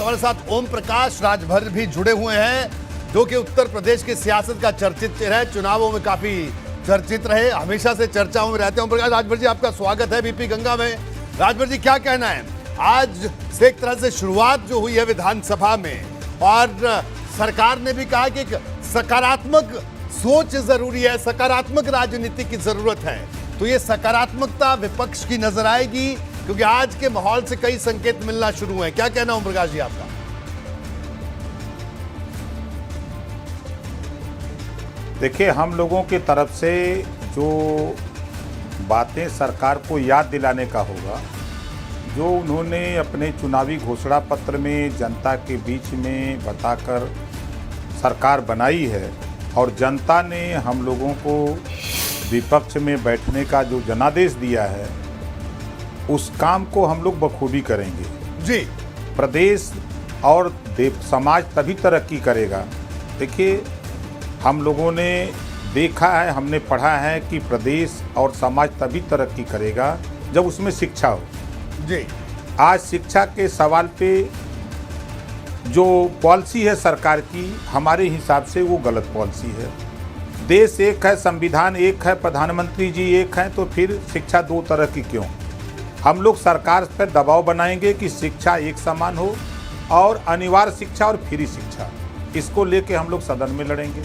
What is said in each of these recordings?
हमारे साथ ओम प्रकाश राजभर भी जुड़े हुए हैं, जो कि उत्तर प्रदेश की सियासत का चर्चित चेहरा है, चुनावों में काफी चर्चित रहे, हमेशा से चर्चाओं में रहते हैं। ओम प्रकाश राजभर जी, आपका स्वागत है बीपी गंगा में। राजभर जी, क्या कहना है, आज से एक तरह से शुरुआत जो हुई है विधानसभा में, और सरकार ने भी कहा कि एक सकारात्मक सोच जरूरी है, सकारात्मक राजनीति की जरूरत है, तो ये सकारात्मकता विपक्ष की नजर आएगी, क्योंकि आज के माहौल से कई संकेत मिलना शुरू हुए हैं। क्या कहना ओम प्रकाश जी आपका? देखिए, हम लोगों की तरफ से जो बातें सरकार को याद दिलाने का होगा, जो उन्होंने अपने चुनावी घोषणा पत्र में जनता के बीच में बताकर सरकार बनाई है, और जनता ने हम लोगों को विपक्ष में बैठने का जो जनादेश दिया है, उस काम को हम लोग बखूबी करेंगे जी। प्रदेश और समाज तभी तरक्की करेगा। देखिए, हम लोगों ने देखा है, हमने पढ़ा है कि प्रदेश और समाज तभी तरक्की करेगा जब उसमें शिक्षा हो जी। आज शिक्षा के सवाल पे जो पॉलिसी है सरकार की, हमारे हिसाब से वो गलत पॉलिसी है। देश एक है, संविधान एक है, प्रधानमंत्री जी एक हैं, तो फिर शिक्षा दो तरह की क्यों? हम लोग सरकार पर दबाव बनाएंगे कि शिक्षा एक समान हो, और अनिवार्य शिक्षा और फ्री शिक्षा, इसको लेके हम लोग सदन में लड़ेंगे।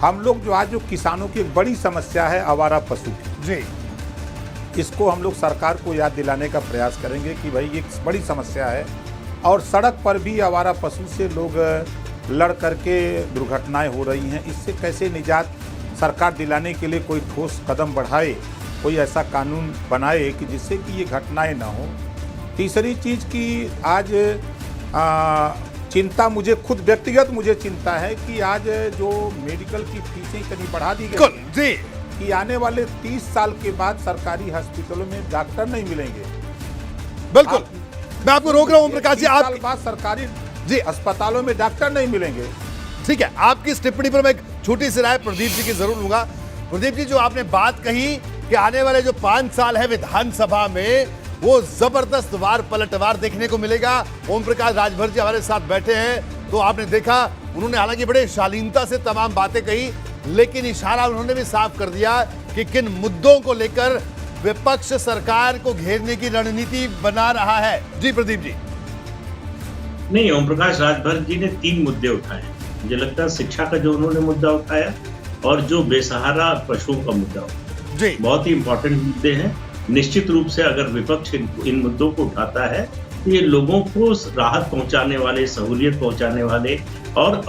हम लोग जो किसानों की एक बड़ी समस्या है आवारा पशु की जी, इसको हम लोग सरकार को याद दिलाने का प्रयास करेंगे कि भाई ये बड़ी समस्या है, और सड़क पर भी आवारा पशु से लोग लड़ करके दुर्घटनाएं हो रही हैं। इससे कैसे निजात सरकार दिलाने के लिए कोई ठोस कदम बढ़ाए, कोई ऐसा कानून बनाए कि जिससे कि ये घटनाएं ना हो। तीसरी चीज़ की आज चिंता मुझे खुद व्यक्तिगत चिंता है कि आज जो मेडिकल की फीसें कहीं बढ़ा दी गई जी, कि आने वाले 30 साल के बाद सरकारी हॉस्पिटलों में डॉक्टर नहीं मिलेंगे। बिल्कुल, मैं आपको रोक रहा हूं ओम प्रकाश जी। 30 साल बाद सरकारी जी अस्पतालों में डॉक्टर नहीं मिलेंगे। ठीक है, आपकी इस टिप्पणी पर मैं एक छोटी सी राय प्रदीप जी की जरूर लूंगा। प्रदीप जी, जो आपने बात कही कि आने वाले जो 5 साल है विधानसभा में, वो जबरदस्त वार पलटवार देखने को मिलेगा। ओम प्रकाश राजभर जी हमारे साथ बैठे हैं, तो आपने देखा उन्होंने हालांकि बड़े शालीनता से तमाम बातें कही, लेकिन इशारा उन्होंने भी साफ कर दिया कि किन मुद्दों को लेकर विपक्ष सरकार को घेरने की रणनीति बना रहा है। जी प्रदीप जी। नहीं, ओम प्रकाश राजभर जी ने 3 मुद्दे उठाए। मुझे लगता है शिक्षा का जो उन्होंने मुद्दा उठाया, और जो बेसहारा पशुओं का मुद्दा जी, बहुत ही इंपॉर्टेंट मुद्दे हैं। निश्चित रूप से अगर विपक्ष इन मुद्दों को उठाता है तो ये लोगों को राहत पहुंचाने वाले, सहूलियत पहुंचाने वाले, और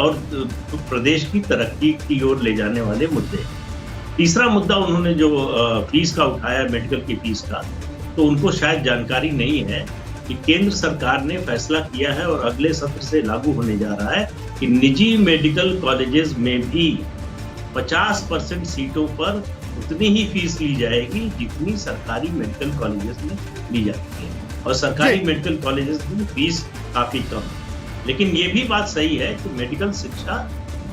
प्रदेश की तरक्की की ओर ले जाने वाले मुद्दे हैं। तीसरा मुद्दा उन्होंने जो फीस का उठाया, मेडिकल की फीस का, तो उनको शायद जानकारी नहीं है कि केंद्र सरकार ने फैसला किया है और अगले सत्र से लागू होने जा रहा है कि निजी मेडिकल कॉलेजेस में भी 50% सीटों पर उतनी ही फीस ली जाएगी जितनी सरकारी मेडिकल कॉलेजेस में ली जाती है, और सरकारी मेडिकल कॉलेजेस में फीस काफी कम है। लेकिन ये भी बात सही है कि मेडिकल शिक्षा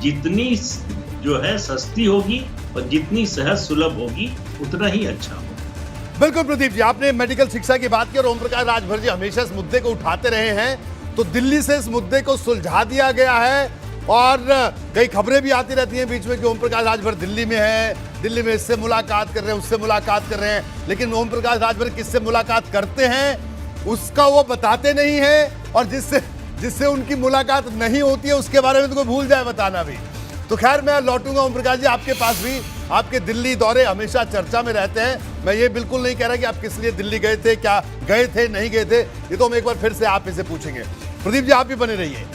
जितनी जो है सस्ती होगी और जितनी सहज सुलभ होगी, उतना ही अच्छा होगा। बिल्कुल प्रदीप जी, आपने मेडिकल शिक्षा की बात की, और ओम प्रकाश राजभर जी हमेशा इस मुद्दे को उठाते रहे हैं, तो दिल्ली से इस मुद्दे को सुलझा दिया गया है, और कई खबरें भी आती रहती हैं बीच में कि ओम प्रकाश राजभर दिल्ली में है, दिल्ली में इससे मुलाकात कर रहे हैं, उससे मुलाकात कर रहे हैं, लेकिन ओम प्रकाश राजभर किससे मुलाकात करते हैं उसका वो बताते नहीं है, और जिससे उनकी मुलाकात नहीं होती है उसके बारे में तो कोई भूल जाए बताना भी। तो खैर, मैं लौटूंगा ओम प्रकाश जी आपके पास भी। आपके दिल्ली दौरे हमेशा चर्चा में रहते हैं। मैं ये बिल्कुल नहीं कह रहा कि आप किस लिए दिल्ली गए थे, क्या गए थे, नहीं गए थे, ये तो हम एक बार फिर से आप इसे पूछेंगे। प्रदीप जी, आप भी बने रहिए।